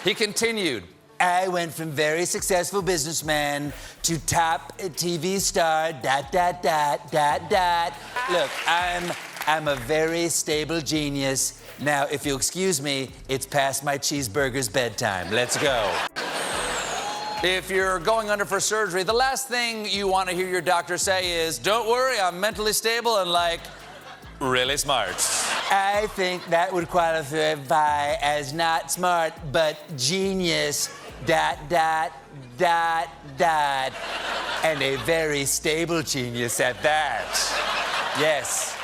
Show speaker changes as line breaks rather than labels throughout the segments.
He continued, I went from very successful businessman to top TV star, ... Look, I'm a very stable genius. Now, if you'll excuse me, it's past my cheeseburger's bedtime. Let's go. If you're going under for surgery, the last thing you want to hear your doctor say is, don't worry, I'm mentally stable and, like, really smart. I think that would qualify as not smart, but genius, ... And a very stable genius at that. Yes.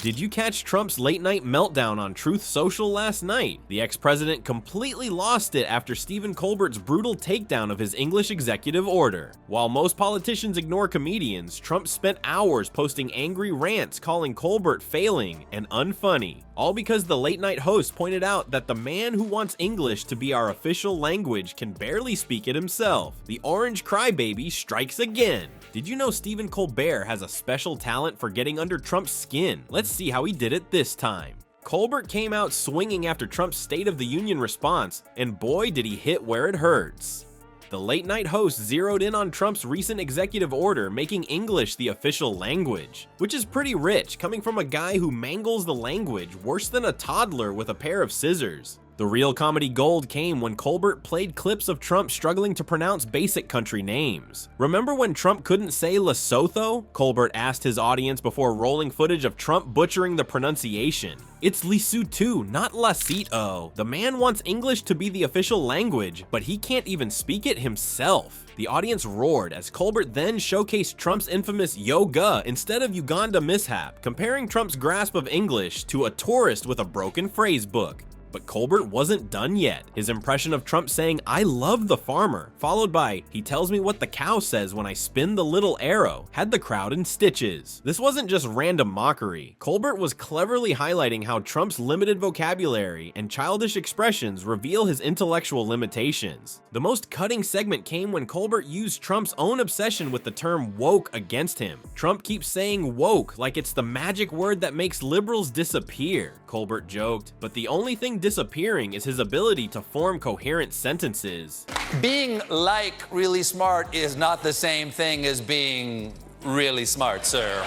Did you catch Trump's late-night meltdown on Truth Social last night? The ex-president completely lost it after Stephen Colbert's brutal takedown of his English executive order. While most politicians ignore comedians, Trump spent hours posting angry rants calling Colbert failing and unfunny. All because the late-night host pointed out that the man who wants English to be our official language can barely speak it himself. The orange crybaby strikes again. Did you know Stephen Colbert has a special talent for getting under Trump's skin? Let's see how he did it this time. Colbert came out swinging after Trump's State of the Union response, and boy did he hit where it hurts. The late-night host zeroed in on Trump's recent executive order making English the official language, which is pretty rich coming from a guy who mangles the language worse than a toddler with a pair of scissors. The real comedy gold came when Colbert played clips of Trump struggling to pronounce basic country names. Remember when Trump couldn't say Lesotho? Colbert asked his audience before rolling footage of Trump butchering the pronunciation. It's Lesotho, not Lasito. The man wants English to be the official language, but he can't even speak it himself. The audience roared as Colbert then showcased Trump's infamous yoga instead of Uganda mishap, comparing Trump's grasp of English to a tourist with a broken phrase book. But Colbert wasn't done yet. His impression of Trump saying, I love the farmer, followed by, he tells me what the cow says when I spin the little arrow, had the crowd in stitches. This wasn't just random mockery. Colbert was cleverly highlighting how Trump's limited vocabulary and childish expressions reveal his intellectual limitations. The most cutting segment came when Colbert used Trump's own obsession with the term woke against him. Trump keeps saying woke like it's the magic word that makes liberals disappear, Colbert joked, but the only thing disappearing is his ability to form coherent sentences.
Being like really smart is not the same thing as being really smart, sir.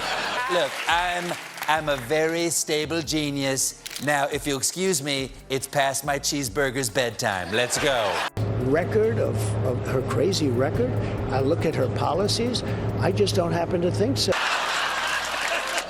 Look, I'm a very stable genius. Now, if you'll excuse me, it's past my cheeseburger's bedtime. Let's go.
Record of her crazy record. I look at her policies. I just don't happen to think so.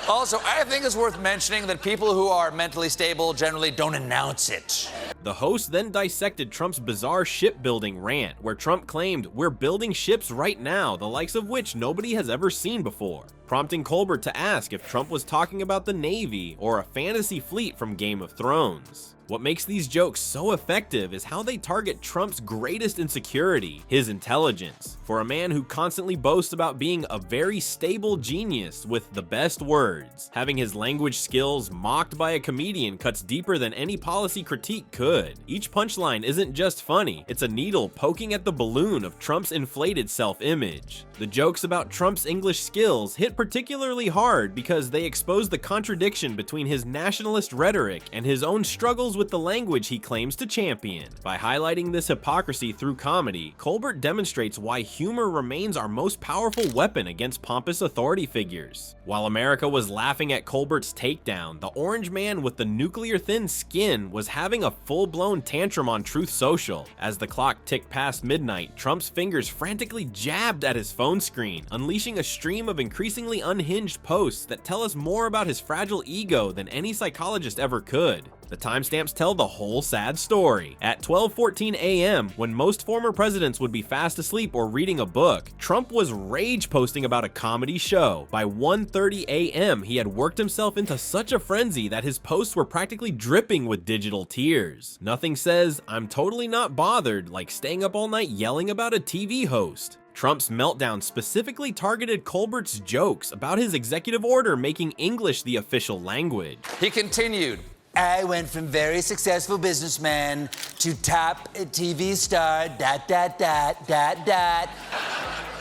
Also, I think it's worth mentioning that people who are mentally stable generally don't announce it.
The host then dissected Trump's bizarre shipbuilding rant, where Trump claimed, we're building ships right now, the likes of which nobody has ever seen before, prompting Colbert to ask if Trump was talking about the Navy or a fantasy fleet from Game of Thrones. What makes these jokes so effective is how they target Trump's greatest insecurity, his intelligence. For a man who constantly boasts about being a very stable genius with the best words, having his language skills mocked by a comedian cuts deeper than any policy critique could. Each punchline isn't just funny, it's a needle poking at the balloon of Trump's inflated self-image. The jokes about Trump's English skills hit particularly hard because they expose the contradiction between his nationalist rhetoric and his own struggles with the language he claims to champion. By highlighting this hypocrisy through comedy, Colbert demonstrates why humor remains our most powerful weapon against pompous authority figures. While America was laughing at Colbert's takedown, the orange man with the nuclear-thin skin was having a full-blown tantrum on Truth Social. As the clock ticked past midnight, Trump's fingers frantically jabbed at his phone screen, unleashing a stream of increasingly unhinged posts that tell us more about his fragile ego than any psychologist ever could. The timestamps tell the whole sad story. At 12:14 a.m., when most former presidents would be fast asleep or reading a book, Trump was rage posting about a comedy show. By 1:30 a.m., he had worked himself into such a frenzy that his posts were practically dripping with digital tears. Nothing says, I'm totally not bothered, like staying up all night yelling about a TV host. Trump's meltdown specifically targeted Colbert's jokes about his executive order making English the official language.
He continued, I went from very successful businessman to top TV star, ...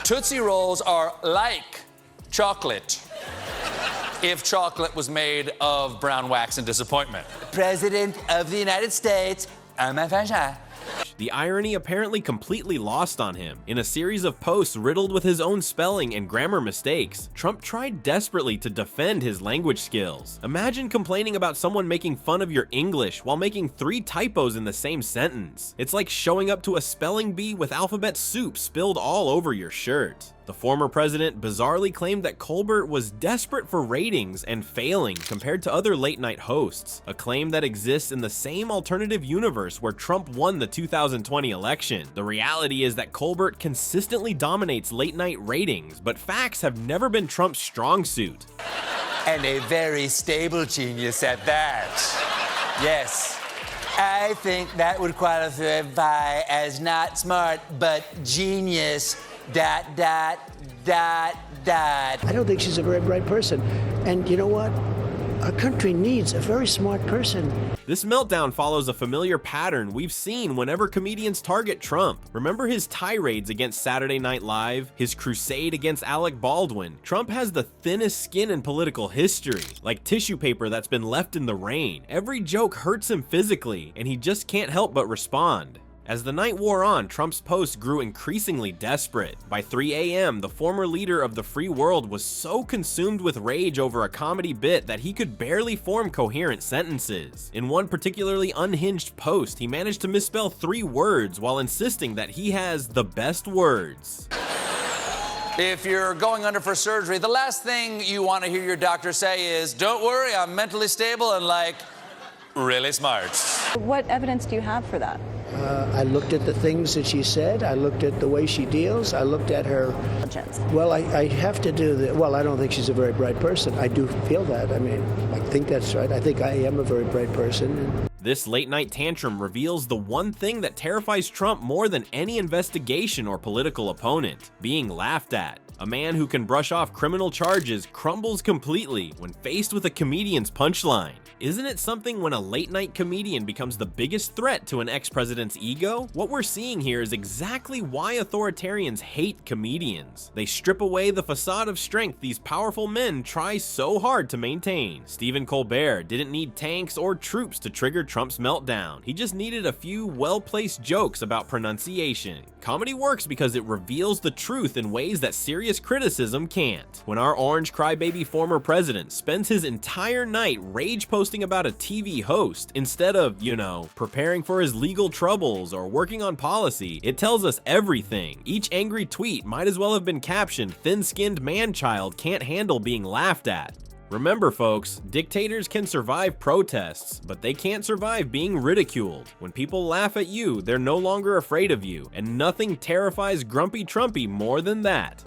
Tootsie Rolls are like chocolate if chocolate was made of brown wax and disappointment. President of the United States,
The irony apparently completely lost on him. In a series of posts riddled with his own spelling and grammar mistakes, Trump tried desperately to defend his language skills. Imagine complaining about someone making fun of your English while making 3 typos in the same sentence. It's like showing up to a spelling bee with alphabet soup spilled all over your shirt. The former president bizarrely claimed that Colbert was desperate for ratings and failing compared to other late-night hosts, a claim that exists in the same alternative universe where Trump won the 2020 election. The reality is that Colbert consistently dominates late-night ratings, but facts have never been Trump's strong suit.
And a very stable genius at that. Yes. I think that would qualify as not smart, but genius. ... I
don't think she's a very bright person. And you know what? Our country needs a very smart person.
This meltdown follows a familiar pattern we've seen whenever comedians target Trump. Remember his tirades against Saturday Night Live? His crusade against Alec Baldwin? Trump has the thinnest skin in political history, like tissue paper that's been left in the rain. Every joke hurts him physically, and he just can't help but respond. As the night wore on, Trump's posts grew increasingly desperate. By 3 a.m., the former leader of the free world was so consumed with rage over a comedy bit that he could barely form coherent sentences. In one particularly unhinged post, he managed to misspell 3 words while insisting that he has the best words.
If you're going under for surgery, the last thing you want to hear your doctor say is, "Don't worry, I'm mentally stable and, like, really smart."
What evidence do you have for that?
I looked at the things that she said. I looked at the way she deals. I looked at her. Well, I have to do that. Well, I don't think she's a very bright person. I do feel that. I mean, I think that's right. I think I am a very bright person.
This late-night tantrum reveals the one thing that terrifies Trump more than any investigation or political opponent: being laughed at. A man who can brush off criminal charges crumbles completely when faced with a comedian's punchline. Isn't it something when a late-night comedian becomes the biggest threat to an ex-president's ego? What we're seeing here is exactly why authoritarians hate comedians. They strip away the facade of strength these powerful men try so hard to maintain. Stephen Colbert didn't need tanks or troops to trigger Trump's meltdown. He just needed a few well-placed jokes about pronunciation. Comedy works because it reveals the truth in ways that serious criticism can't. When our orange crybaby former president spends his entire night rage posting about a TV host instead of, you know, preparing for his legal troubles or working on policy, it tells us everything. Each angry tweet might as well have been captioned, "Thin-skinned man-child can't handle being laughed at." Remember folks, dictators can survive protests, but they can't survive being ridiculed. When people laugh at you, they're no longer afraid of you, and nothing terrifies Grumpy Trumpy more than that.